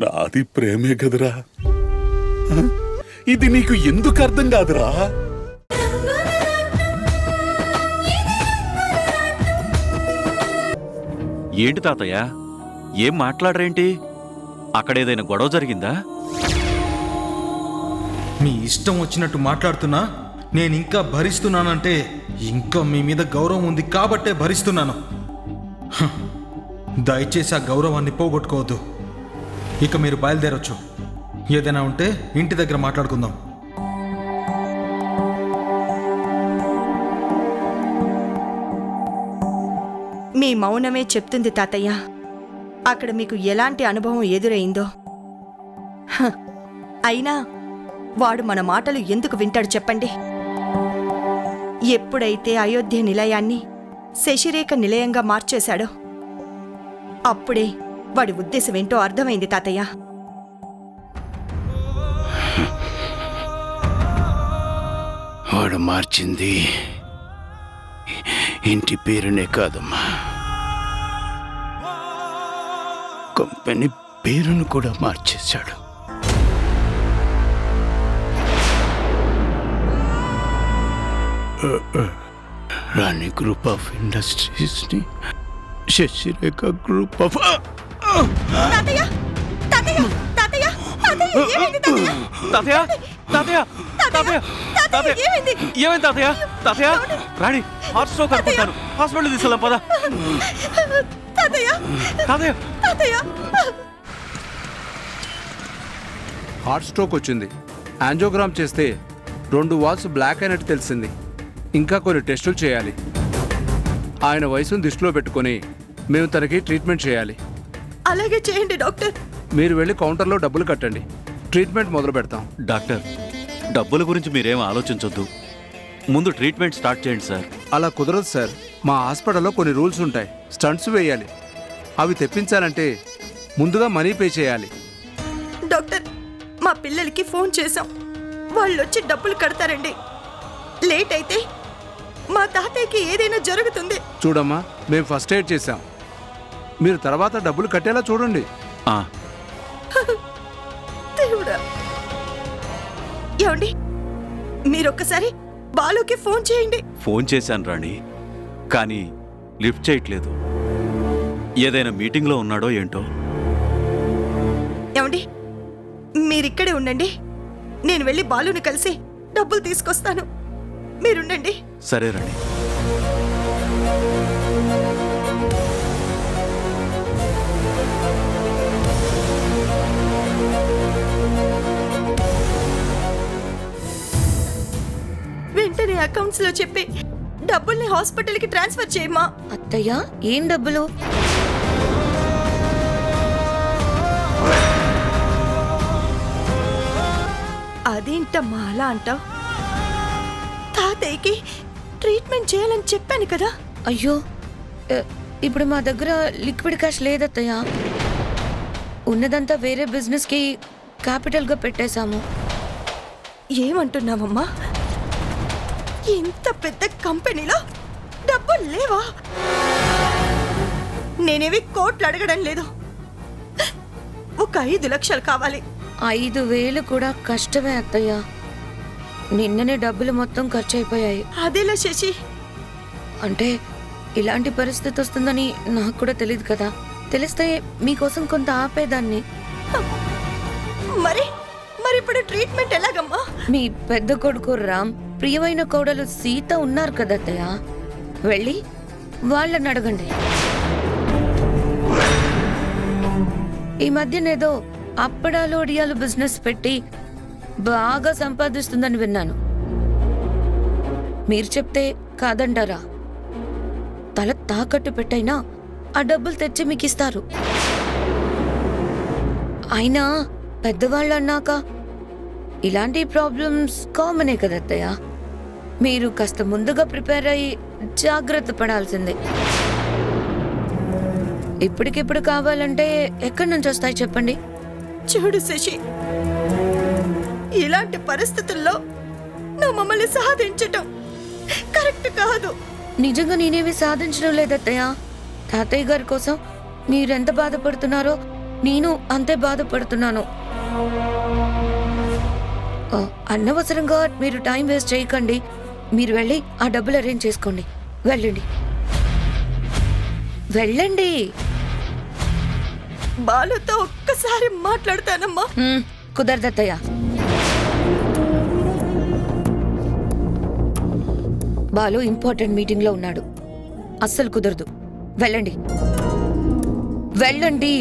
నాది ప్రేమే కదరా. ఇది నీకు ఎందుకు అర్థం కాదురా? ఏంటి తాతయ్య, ఏం మాట్లాడరేంటి? అక్కడేదైనా గొడవ జరిగిందా? మీ ఇష్టం వచ్చినట్టు మాట్లాడుతున్నా నేను ఇంకా భరిస్తున్నానంటే ఇంకా మీ మీద గౌరవం ఉంది కాబట్టే భరిస్తున్నాను. దయచేసి ఆ గౌరవాన్ని పోగొట్టుకోవద్దు. ఇక మీరు బయలుదేరొచ్చు. ఏదైనా ఉంటే ఇంటి దగ్గర మాట్లాడుకుందాం. మీ మౌనమే చెప్తుంది తాతయ్య అక్కడ మీకు ఎలాంటి అనుభవం ఎదురైందో. అయినా వాడు మన మాటలు ఎందుకు వింటాడు చెప్పండి? ఎప్పుడైతే అయోధ్య నిలయాన్ని శశిరేఖ నిలయంగా మార్చేశాడో అప్పుడే వాడి ఉద్దేశం ఏంటో అర్థమైంది తాతయ్య. వాడు మార్చింది ఇంటి పేరునే కాదమ్మా, కంపెనీ పేరును కూడా మార్చేశాడు. రాణి గ్రూప్ ఆఫ్ ఇండస్ట్రీస్ ని శశిరేఖ గ్రూప్ ఆఫ్. తాతయ్య తాతయ్య తాతయ్య తాతయ్య ఏమైంది తాతయ్య? తాతయ్య తాతయ్య తాతయ్య తాతయ్య ఏమైంది? ఏమైంది తాతయ్య? తాతయ్య రాణి హార్ట్ స్ట్రోక్ అనుకుంటాను, హాస్పిటల్ తీసుకెళ్ళాం పద. తాతయ్య తాతయ్య తాతయ్య హార్ట్ స్ట్రోక్ వచ్చింది. యాంజియోగ్రామ్ చేస్తే 2 వాల్స్ బ్లాక్ అయినట్టు తెలిసింది. ఇంకా కొన్ని టెస్టులు చేయాలి. ఆయన వయసును దృష్టిలో పెట్టుకొని మేము తనకి ట్రీట్మెంట్ చేయాలి. అలాగే చేయండి డాక్టర్. మీరు వెళ్ళి కౌంటర్లో డబ్బులు కట్టండి, ట్రీట్మెంట్ మొదలు పెడతాం. డాక్టర్, డబ్బుల గురించి మీరేం ఆలోచించొద్దు, ముందు ట్రీట్మెంట్ స్టార్ట్ చేయండి సార్. అలా కుదరదు సార్. మా హాస్పిటల్లో కొన్ని రూల్స్ ఉంటాయి. స్టంట్స్ వేయాలి. అవి తెప్పించాలంటే ముందుగా మనీ పే చేయాలి. డాక్టర్, మా పిల్లలకి ఫోన్ చేశాం, వాళ్ళు వచ్చి డబ్బులు కడతారండి. లేట్ అయితే మా తాతయ్యకి ఏదైనా జరుగుతుంది. చూడమ్మా, మేము ఫస్ట్ ఎయిడ్ చేశాం. మీరు తర్వాత డబ్బులు కట్టేలా చూడండి. దేవుడా. ఏమండి, మీరొక్కసారి బాలుకి ఫోన్ చేయండి. ఫోన్ చేశాను రాణి, కానీ లిఫ్ట్ చేయట్లేదు. ఏదైనా మీటింగ్లో ఉన్నాడో ఏంటో. ఏమండి, మీరిక్కడే ఉండండి, నేను వెళ్ళి బాలుని కలిసి డబ్బులు తీసుకొస్తాను. మీరుండండి. సరే రాణి. వెంటనే అకౌంట్స్ లో చెప్పి డబ్బుల్ని హాస్పిటల్కి ట్రాన్స్ఫర్ చేయమ్మా. అత్తయ్య, ఏం డబ్బులు? అదేంటమ్మా అలా అంటావు? తాతయ్యకి ట్రీట్మెంట్ చేయాలని చెప్పాను కదా. అయ్యో, ఇప్పుడు మా దగ్గర లిక్విడ్ క్యాష్ లేదత్తయ్య. ఉన్నదంతా వేరే బిజినెస్కి క్యాపిటల్గా పెట్టేశాము. ఏమంటున్నావమ్మా? ఇంత పెద్ద కంపెనీలో డబ్బులు లేవా? నేనేవి కోట్లు అడగడం లేదు, ఒక 5 లక్షలు కావాలి. 5,000 కూడా కష్టమే అత్తయ్య. నిన్ననే డబ్బులు మొత్తం ఖర్చు అయిపోయాయి. అదేలా శశి? అంటే ఇలాంటి పరిస్థితి వస్తుందని నాకు కూడా తెలియదు కదా. తెలిస్తే మీకోసం కొంత ఆపేదాన్ని. మరి ఇప్పుడు ట్రీట్మెంట్ ఎలాగమ్మా? మీ పెద్ద కొడుకు రామ్, ప్రియమైన కోడలు సీత ఉన్నారు కదా అత్తయ్య, వెళ్ళి వాళ్ళని అడగండి. ఈ మధ్యనేదో అప్పడాలు ఒడియాలు బిజినెస్ పెట్టి బాగా సంపాదిస్తుందని విన్నాను. మీరు చెప్తే కాదంటారా? తల తాకట్టు పెట్టైనా ఆ డబ్బులు తెచ్చి మీకు ఇస్తారు. అయినా పెద్దవాళ్ళు అన్నాక ఇలాంటి ప్రాబ్లమ్స్ కామనే కదా అత్తయ్య. మీరు కాస్త ముందుగా ప్రిపేర్ అయ్యి జాగ్రత్త పడాల్సిందే. ఇప్పటికిప్పుడు కావాలంటే ఎక్కడి నుంచి వస్తాయి చెప్పండి? చూడు శశి, ఇలాంటి పరిస్థితుల్లో నువ్వు మమ్మల్ని సాధించటం కరెక్ట్ కాదు. నిజంగా నేనేవి సాధించడం లేదత్తయ్య. తాతయ్య గారి కోసం మీరెంత బాధపడుతున్నారో నేను అంతే బాధపడుతున్నాను. అనవసరంగా మీరు టైం వేస్ట్ చేయకండి. మీరు వెళ్ళి ఆ డబ్బులు అరేంజ్ చేసుకోండి. వెళ్ళండి, వెళ్ళండి. బాలుతో ఒక్కసారి మాట్లాడతానమ్మా. కుదరదత్తయ్య. బాలు ఇంపార్టెంట్ మీటింగ్లో ఉన్నాడు. అస్సలు కుదరదు. వెళ్ళండి, వెళ్ళండి.